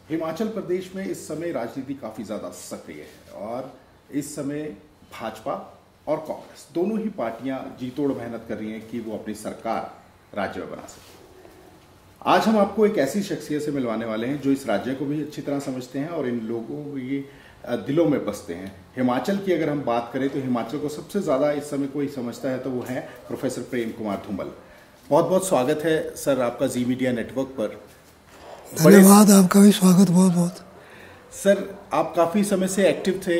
हिमाचल प्रदेश में इस समय राजनीति काफ़ी ज़्यादा सक्रिय है और इस समय भाजपा और कांग्रेस दोनों ही पार्टियां जी तोड़ मेहनत कर रही हैं कि वो अपनी सरकार राज्य में बना सके। आज हम आपको एक ऐसी शख्सियत से मिलवाने वाले हैं जो इस राज्य को भी अच्छी तरह समझते हैं और इन लोगों के दिलों में बसते हैं। हिमाचल की अगर हम बात करें तो हिमाचल को सबसे ज़्यादा इस समय कोई समझता है तो वो है प्रोफेसर प्रेम कुमार धूमल। बहुत बहुत स्वागत है सर आपका जी मीडिया नेटवर्क पर। धन्यवाद, आपका भी स्वागत बहुत बहुत। सर आप काफ़ी समय से एक्टिव थे,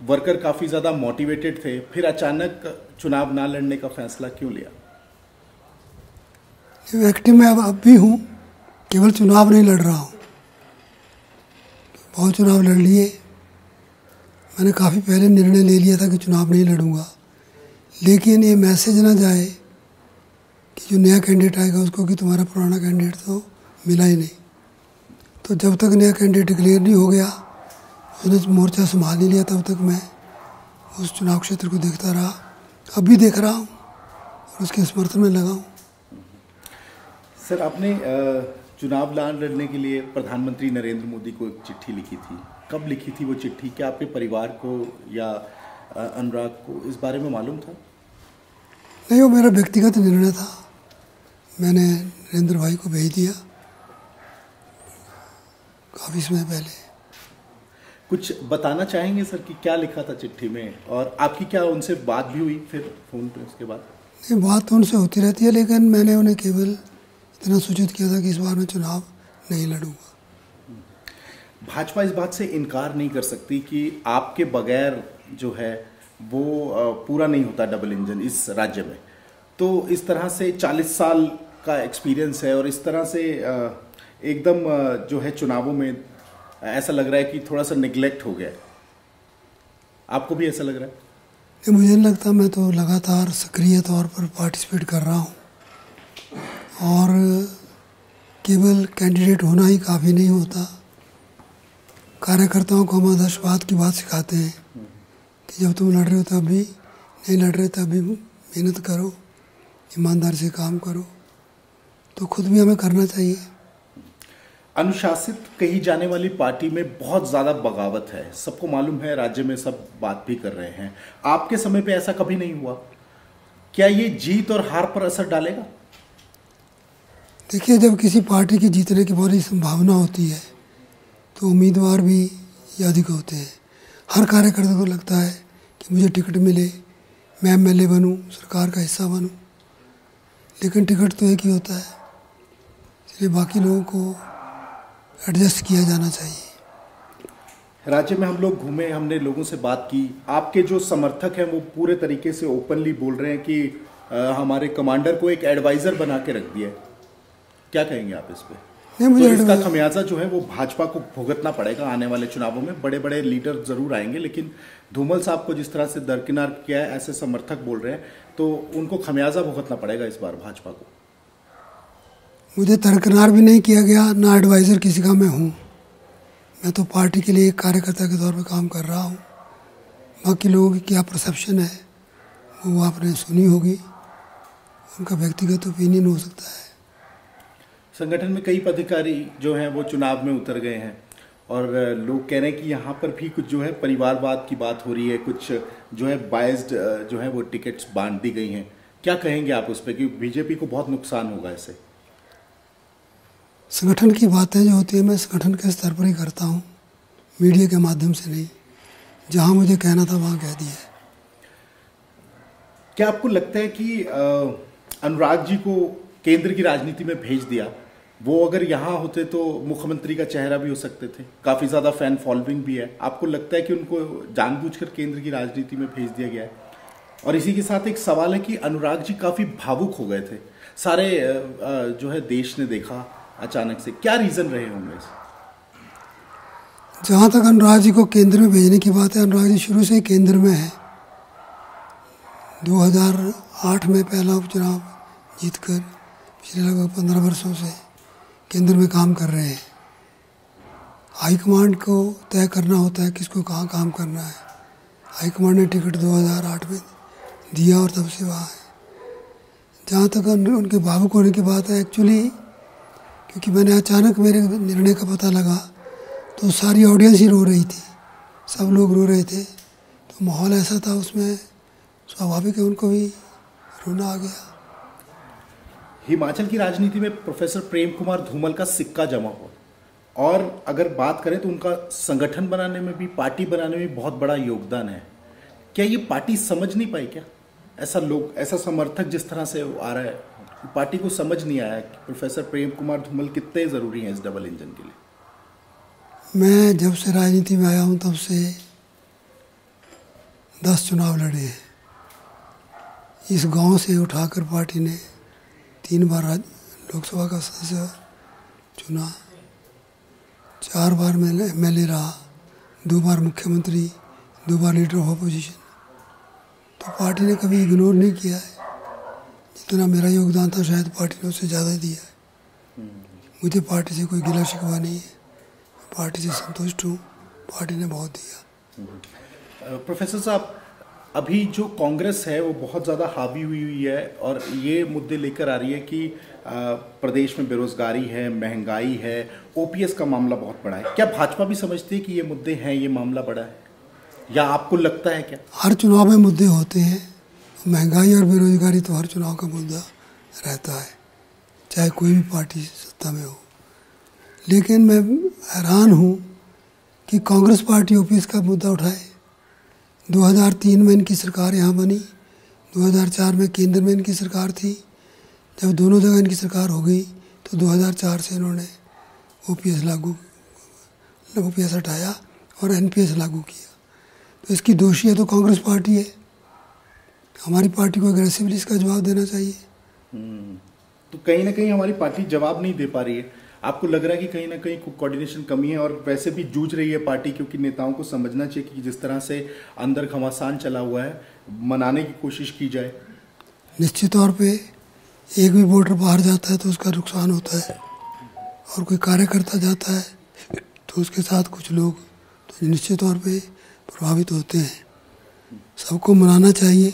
वर्कर काफ़ी ज़्यादा मोटिवेटेड थे, फिर अचानक चुनाव ना लड़ने का फैसला क्यों लिया? एक्टिव मैं अब भी हूँ, केवल चुनाव नहीं लड़ रहा हूँ। बहुत चुनाव लड़ लिए, मैंने काफ़ी पहले निर्णय ले लिया था कि चुनाव नहीं लड़ूंगा, लेकिन ये मैसेज ना जाए कि जो नया कैंडिडेट आएगा उसको कि तुम्हारा पुराना कैंडिडेट तो मिला ही नहीं। तो जब तक नया कैंडिडेट डिक्लेयर नहीं हो गया, उसने मोर्चा संभाल नहीं लिया, तब तक मैं उस चुनाव क्षेत्र को देखता रहा। अब भी देख रहा हूँ और उसके समर्थन में लगा हूँ। सर आपने चुनाव लड़ने के लिए प्रधानमंत्री नरेंद्र मोदी को एक चिट्ठी लिखी थी, कब लिखी थी वो चिट्ठी? क्या आपके परिवार को या अनुराग को इस बारे में मालूम था? नहीं, वो मेरा व्यक्तिगत निर्णय था। मैंने नरेंद्र भाई को भेज दिया काफ़ी समय पहले। कुछ बताना चाहेंगे सर कि क्या लिखा था चिट्ठी में और आपकी क्या उनसे बात भी हुई फिर फोन पे उसके बाद? नहीं, बात तो उनसे होती रहती है, लेकिन मैंने उन्हें केवल इतना सूचित किया था कि इस बार मैं चुनाव नहीं लड़ूंगा। भाजपा इस बात से इनकार नहीं कर सकती कि आपके बगैर जो है वो पूरा नहीं होता डबल इंजन इस राज्य में। तो इस तरह से 40 साल का एक्सपीरियंस है और इस तरह से एकदम जो है चुनावों में ऐसा लग रहा है कि थोड़ा सा निगलेक्ट हो गया है। आपको भी ऐसा लग रहा है? मुझे नहीं लगता, मैं तो लगातार सक्रिय तौर पर पार्टिसिपेट कर रहा हूँ और केवल कैंडिडेट होना ही काफ़ी नहीं होता। कार्यकर्ताओं को हम आदर्शवाद की बात सिखाते हैं कि जब तुम लड़ रहे हो तब भी, नहीं लड़ रहे तब भी मेहनत करो, ईमानदारी से काम करो। तो खुद भी हमें करना चाहिए। अनुशासित कही जाने वाली पार्टी में बहुत ज़्यादा बगावत है, सबको मालूम है, राज्य में सब बात भी कर रहे हैं। आपके समय पे ऐसा कभी नहीं हुआ। क्या ये जीत और हार पर असर डालेगा? देखिए, जब किसी पार्टी की जीतने की बड़ी संभावना होती है तो उम्मीदवार भी ये अधिक होते हैं। हर कार्यकर्ता को लगता है कि मुझे टिकट मिले, मैं एमएलए बनूं, सरकार का हिस्सा बनूं, लेकिन टिकट तो एक ही होता है, इसलिए बाकी लोगों को एडजस्ट किया जाना चाहिए। राज्य में हम लोग घूमे, हमने लोगों से बात की। आपके जो समर्थक हैं वो पूरे तरीके से ओपनली बोल रहे हैं कि हमारे कमांडर को एक एडवाइजर बना के रख दिया। क्या कहेंगे आप इस पे? नहीं, मुझे तो इसका खमियाजा जो है वो भाजपा को भुगतना पड़ेगा आने वाले चुनावों में। बड़े बड़े लीडर जरूर आएंगे, लेकिन धूमल साहब को जिस तरह से दरकिनार किया है, ऐसे समर्थक बोल रहे हैं, तो उनको खमियाजा भुगतना पड़ेगा इस बार भाजपा को। मुझे दरकिनार भी नहीं किया गया, ना एडवाइज़र किसी का मैं हूँ। मैं तो पार्टी के लिए एक कार्यकर्ता के तौर पर काम कर रहा हूँ। बाकी लोगों की क्या परसेप्शन है वो आपने सुनी होगी, उनका व्यक्तिगत ओपिनियन हो सकता है। संगठन में कई पदाधिकारी जो हैं वो चुनाव में उतर गए हैं और लोग कह रहे हैं कि यहाँ पर भी कुछ जो है परिवारवाद की बात हो रही है, कुछ जो है बायस्ड जो है वो टिकट्स बांट दी गई हैं। क्या कहेंगे आप उस पर कि बीजेपी को बहुत नुकसान होगा इससे? संगठन की बातें जो होती है मैं संगठन के स्तर पर ही करता हूँ, मीडिया के माध्यम से नहीं। जहाँ मुझे कहना था वहाँ कह दिया है। क्या आपको लगता है कि अनुराग जी को केंद्र की राजनीति में भेज दिया, वो अगर यहाँ होते तो मुख्यमंत्री का चेहरा भी हो सकते थे? काफ़ी ज़्यादा फैन फॉलोइंग भी है। आपको लगता है कि उनको जानबूझकर केंद्र की राजनीति में भेज दिया गया है? और इसी के साथ एक सवाल है कि अनुराग जी काफ़ी भावुक हो गए थे, सारे जो है देश ने देखा अचानक से। क्या रीज़न रहे होंगे? जहाँ तक अनुराग जी को केंद्र में भेजने की बात है, अनुराग जी शुरू से ही केंद्र में है। 2008 में पहला उपचुनाव जीतकर पिछले लगभग 15 वर्षों से केंद्र में काम कर रहे हैं। हाईकमांड को तय करना होता है किसको कहाँ काम करना है। हाईकमांड ने टिकट 2008 में दिया और तब से वहाँ है। जहाँ तक उनके भावुक होने की बात है, एक्चुअली क्योंकि मैंने अचानक मेरे निर्णय का पता लगा तो सारी ऑडियंस ही रो रही थी, सब लोग रो रहे थे। तो माहौल ऐसा था, उसमें स्वाभाविक है उनको भी रोना आ गया। हिमाचल की राजनीति में प्रोफेसर प्रेम कुमार धूमल का सिक्का जमा हुआ, और अगर बात करें तो उनका संगठन बनाने में भी, पार्टी बनाने में बहुत बड़ा योगदान है। क्या ये पार्टी समझ नहीं पाई क्या? ऐसा समर्थक जिस तरह से आ रहा है, पार्टी को समझ नहीं आया कि प्रोफेसर प्रेम कुमार धूमल कितने ज़रूरी हैं इस डबल इंजन के लिए? मैं जब से राजनीति में आया हूँ तब से 10 चुनाव लड़े हैं। इस गांव से उठाकर पार्टी ने 3 बार लोकसभा का सदस्य चुना, 4 बार MLA रहा, 2 बार मुख्यमंत्री, 2 बार लीडर ऑफ अपोजिशन। तो पार्टी ने कभी इग्नोर नहीं किया है। जितना मेरा योगदान था शायद पार्टी ने उससे ज़्यादा दिया है। मुझे पार्टी से कोई गिला शिकवा नहीं है, पार्टी से संतुष्ट हूँ, पार्टी ने बहुत दिया। प्रोफेसर साहब, अभी जो कांग्रेस है वो बहुत ज़्यादा हावी हुई है और ये मुद्दे लेकर आ रही है कि प्रदेश में बेरोजगारी है, महंगाई है, OPS का मामला बहुत बड़ा है। क्या भाजपा भी समझती है कि ये मुद्दे हैं, ये मामला बड़ा है, या आपको लगता है क्या? हर चुनाव में मुद्दे होते हैं, महंगाई और बेरोजगारी तो हर चुनाव का मुद्दा रहता है, चाहे कोई भी पार्टी सत्ता में हो। लेकिन मैं हैरान हूँ कि कांग्रेस पार्टी OPS का मुद्दा उठाए। 2003 में इनकी सरकार यहाँ बनी, 2004 में केंद्र में इनकी सरकार थी। जब दोनों जगह इनकी सरकार हो गई तो 2004 से इन्होंने OPS हटाया और NPS लागू किया। तो इसकी दोषी है तो कांग्रेस पार्टी है। हमारी पार्टी को एग्रेसिवली इसका जवाब देना चाहिए। तो कहीं ना कहीं हमारी पार्टी जवाब नहीं दे पा रही है। आपको लग रहा है कि कहीं ना कहीं कोऑर्डिनेशन कमी है, और वैसे भी जूझ रही है पार्टी, क्योंकि नेताओं को समझना चाहिए कि जिस तरह से अंदर घमासान चला हुआ है, मनाने की कोशिश की जाए। निश्चित तौर पे एक भी वोटर बाहर जाता है तो उसका नुकसान होता है, और कोई कार्यकर्ता जाता है तो उसके साथ कुछ लोग तो निश्चित तौर पे प्रभावित होते हैं। सबको मनाना चाहिए,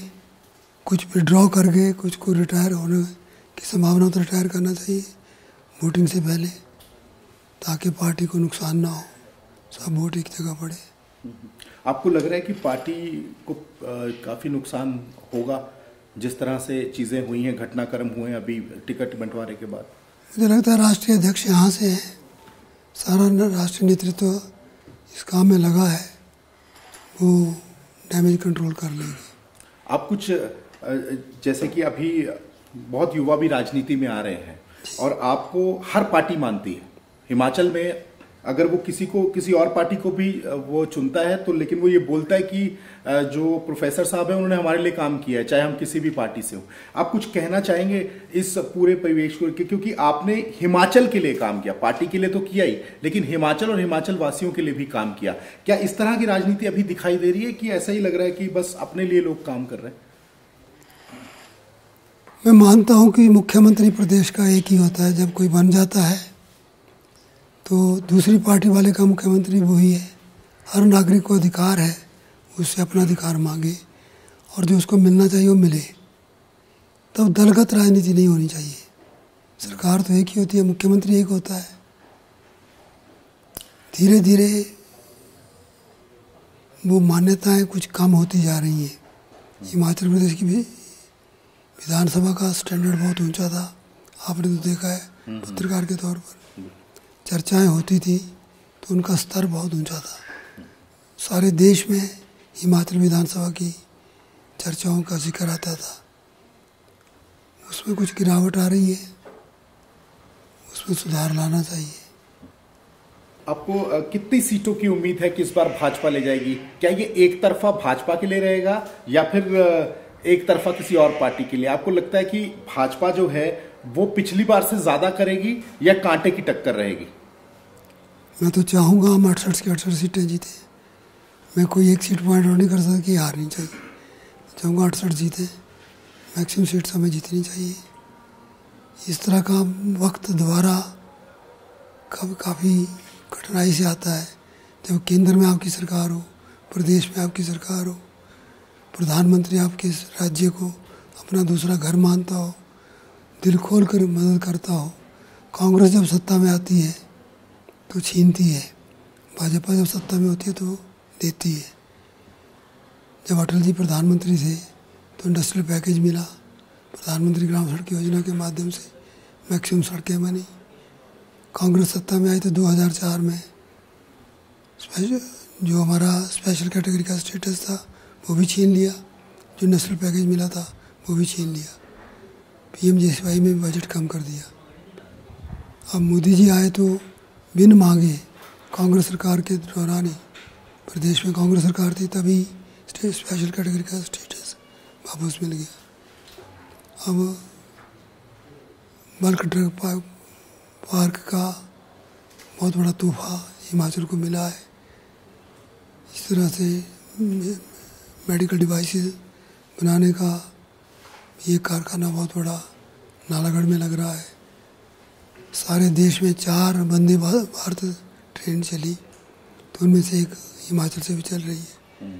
कुछ विड्रॉ करके कुछ को रिटायर होने की संभावना तो रिटायर करना चाहिए वोटिंग से पहले, ताकि पार्टी को नुकसान ना हो, सब वोट एक जगह पड़े। आपको लग रहा है कि पार्टी को काफ़ी नुकसान होगा जिस तरह से चीज़ें हुई हैं, घटनाक्रम हुए हैं अभी टिकट बंटवारे के बाद? मुझे लगता है राष्ट्रीय अध्यक्ष यहाँ से हैं, सारा राष्ट्रीय नेतृत्व इस काम में लगा है, वो डैमेज कंट्रोल कर लेगी। आप कुछ जैसे कि अभी बहुत युवा भी राजनीति में आ रहे हैं और आपको हर पार्टी मानती है। हिमाचल में अगर वो किसी और पार्टी को भी वो चुनता है तो लेकिन वो ये बोलता है कि जो प्रोफेसर साहब हैं उन्होंने हमारे लिए काम किया है, चाहे हम किसी भी पार्टी से हो। आप कुछ कहना चाहेंगे इस पूरे परिवेश को, क्योंकि आपने हिमाचल के लिए काम किया, पार्टी के लिए तो किया ही, लेकिन हिमाचल और हिमाचल वासियों के लिए भी काम किया। क्या इस तरह की राजनीति अभी दिखाई दे रही है कि ऐसा ही लग रहा है कि बस अपने लिए लोग काम कर रहे हैं? मैं मानता हूं कि मुख्यमंत्री प्रदेश का एक ही होता है। जब कोई बन जाता है तो दूसरी पार्टी वाले का मुख्यमंत्री वही है। हर नागरिक को अधिकार है उससे अपना अधिकार मांगे और जो उसको मिलना चाहिए वो मिले। तब दलगत राजनीति नहीं होनी चाहिए। सरकार तो एक ही होती है, मुख्यमंत्री एक होता है। धीरे धीरे वो मान्यताएं कुछ कम होती जा रही हैं। हिमाचल प्रदेश की भी विधानसभा का स्टैंडर्ड बहुत ऊंचा था, आपने तो देखा है। पत्रकार के तौर पर चर्चाएं होती थी तो उनका स्तर बहुत ऊंचा था। सारे देश में हिमाचल विधानसभा की चर्चाओं का जिक्र आता था। उसमें कुछ गिरावट आ रही है, उसमें सुधार लाना चाहिए। आपको कितनी सीटों की उम्मीद है कि इस बार भाजपा ले जाएगी? क्या ये एक तरफा भाजपा के लिए रहेगा या फिर एक तरफा किसी और पार्टी के लिए? आपको लगता है कि भाजपा जो है वो पिछली बार से ज्यादा करेगी या कांटे की टक्कर रहेगी? मैं तो चाहूँगा हम 68 की 68 सीटें जीते। मैं कोई एक सीट पॉइंट आउट नहीं कर सकता कि हारनी चाहिए। चाहूँगा 68 जीते, मैक्सिमम सीट्स हमें जीतनी चाहिए। इस तरह का वक्त दोबारा काफ़ी कठिनाई से आता है जब केंद्र में आपकी सरकार हो, प्रदेश में आपकी सरकार हो, प्रधानमंत्री आपके राज्य को अपना दूसरा घर मानता हो, दिल खोल कर मदद करता हो। कांग्रेस जब सत्ता में आती है तो छीनती है, भाजपा जब सत्ता में होती है तो देती है। जब अटल जी प्रधानमंत्री थे तो इंडस्ट्रियल पैकेज मिला, प्रधानमंत्री ग्राम सड़क योजना के माध्यम से मैक्सिमम सड़कें बनी। कांग्रेस सत्ता में आई तो 2004 में जो हमारा स्पेशल कैटेगरी का स्टेटस था वो भी छीन लिया, जो नेशनल पैकेज मिला था वो भी छीन लिया, PMJSY में बजट कम कर दिया। अब मोदी जी आए तो बिन मांगे कांग्रेस सरकार के दौरान ही, प्रदेश में कांग्रेस सरकार थी तभी स्पेशल कैटेगरी का स्टेटस वापस मिल गया। अब बल्क ड्रग पार्क का बहुत बड़ा तोहफा हिमाचल को मिला है। इस तरह से मेडिकल डिवाइसेस बनाने का ये कारखाना बहुत बड़ा नालागढ़ में लग रहा है। सारे देश में 4 वंदे भारत ट्रेन चली तो उनमें से एक हिमाचल से भी चल रही है।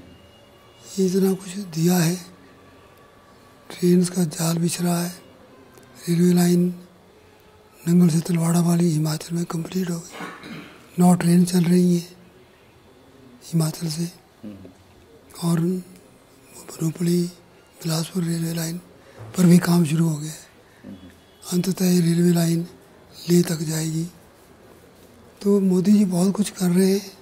ये इतना कुछ दिया है। ट्रेन का जाल बिछ रहा है। रेलवे लाइन नंगल से तलवाड़ा वाली हिमाचल में कंप्लीट हो गई। 9 ट्रेन चल रही हैं हिमाचल से, और बनोपली बिलासपुर रेलवे लाइन पर भी काम शुरू हो गया है। अंततः ये रेलवे लाइन लेह तक जाएगी। तो मोदी जी बहुत कुछ कर रहे हैं।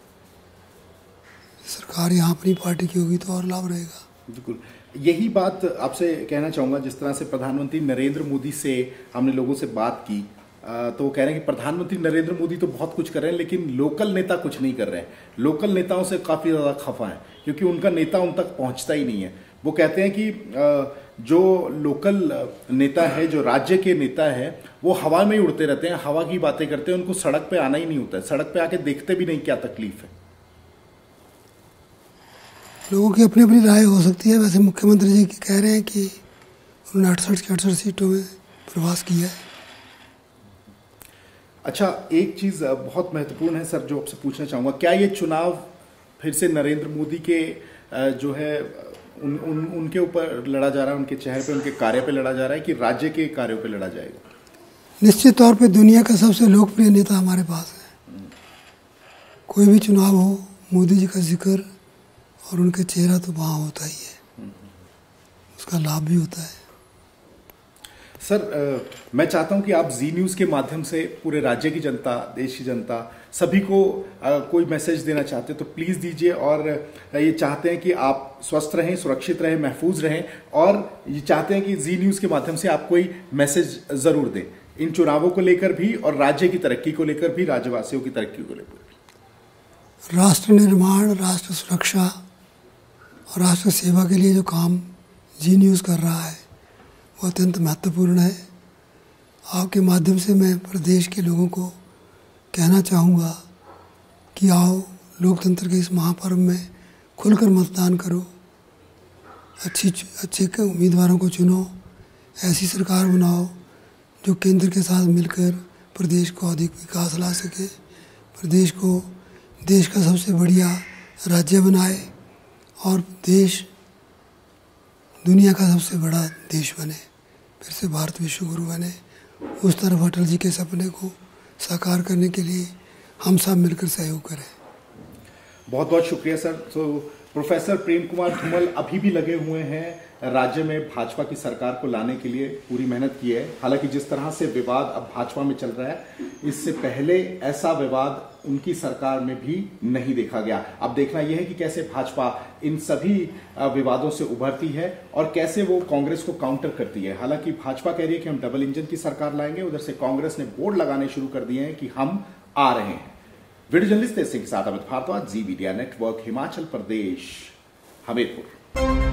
सरकार यहाँ अपनी पार्टी की होगी तो और लाभ रहेगा। बिल्कुल, यही बात आपसे कहना चाहूँगा। जिस तरह से प्रधानमंत्री नरेंद्र मोदी से हमने लोगों से बात की तो वो कह रहे हैं कि प्रधानमंत्री नरेंद्र मोदी तो बहुत कुछ कर रहे हैं लेकिन लोकल नेता कुछ नहीं कर रहे हैं। लोकल नेताओं से काफ़ी ज़्यादा खफा है क्योंकि उनका नेता उन तक पहुँचता ही नहीं है। वो कहते हैं कि जो लोकल नेता है, जो राज्य के नेता है, वो हवा में ही उड़ते रहते हैं, हवा की बातें करते हैं, उनको सड़क पे आना ही नहीं होता है, सड़क पे आके देखते भी नहीं क्या तकलीफ है। लोगों की अपनी अपनी राय हो सकती है। वैसे मुख्यमंत्री जी कह रहे हैं कि उन्होंने 68 की 68 सीटों में प्रवास किया है। अच्छा, एक चीज़ बहुत महत्वपूर्ण है सर जो आपसे पूछना चाहूँगा, क्या ये चुनाव फिर से नरेंद्र मोदी के जो है उनके ऊपर लड़ा जा रहा है, उनके चेहरे पे, उनके कार्य पे लड़ा जा रहा है कि राज्य के कार्यों पे लड़ा जाएगा? निश्चित तौर पे दुनिया का सबसे लोकप्रिय नेता हमारे पास है। कोई भी चुनाव हो, मोदी जी का जिक्र और उनका चेहरा तो वहाँ होता ही है, उसका लाभ भी होता है। सर, मैं चाहता हूं कि आप जी न्यूज़ के माध्यम से पूरे राज्य की जनता, देश की जनता, सभी को कोई मैसेज देना चाहते हैं तो प्लीज़ दीजिए। और ये चाहते हैं कि आप स्वस्थ रहें, सुरक्षित रहें, महफूज रहें, और ये चाहते हैं कि जी न्यूज़ के माध्यम से आप कोई मैसेज ज़रूर दें इन चुनावों को लेकर भी और राज्य की तरक्की को लेकर भी, राज्यवासियों की तरक्की को लेकर। राष्ट्र निर्माण, राष्ट्र सुरक्षा और राष्ट्र सेवा के लिए जो काम जी न्यूज़ कर रहा है वो अत्यंत महत्वपूर्ण है। आपके माध्यम से मैं प्रदेश के लोगों को कहना चाहूँगा कि आओ, लोकतंत्र के इस महापर्व में खुलकर मतदान करो, अच्छे उम्मीदवारों को चुनो, ऐसी सरकार बनाओ जो केंद्र के साथ मिलकर प्रदेश को अधिक विकास ला सके, प्रदेश को देश का सबसे बढ़िया राज्य बनाए और देश दुनिया का सबसे बड़ा देश बने, फिर से भारत विश्व गुरु बने। उस तरफ अटल जी के सपने को साकार करने के लिए हम सब मिलकर सहयोग करें। बहुत बहुत शुक्रिया सर। तो प्रोफेसर प्रेम कुमार धूमल अभी भी लगे हुए हैं राज्य में भाजपा की सरकार को लाने के लिए, पूरी मेहनत की है। हालांकि जिस तरह से विवाद अब भाजपा में चल रहा है, इससे पहले ऐसा विवाद उनकी सरकार में भी नहीं देखा गया। अब देखना यह है कि कैसे भाजपा इन सभी विवादों से उभरती है और कैसे वो कांग्रेस को काउंटर करती है। हालांकि भाजपा कह रही है कि हम डबल इंजन की सरकार लाएंगे, उधर से कांग्रेस ने बोर्ड लगाने शुरू कर दिए हैं कि हम आ रहे हैं। वीडियो जर्नलिस्ट तेज सिंह के साथ अमित भारद्वाज, जी मीडिया नेटवर्क, हिमाचल प्रदेश, हमीरपुर।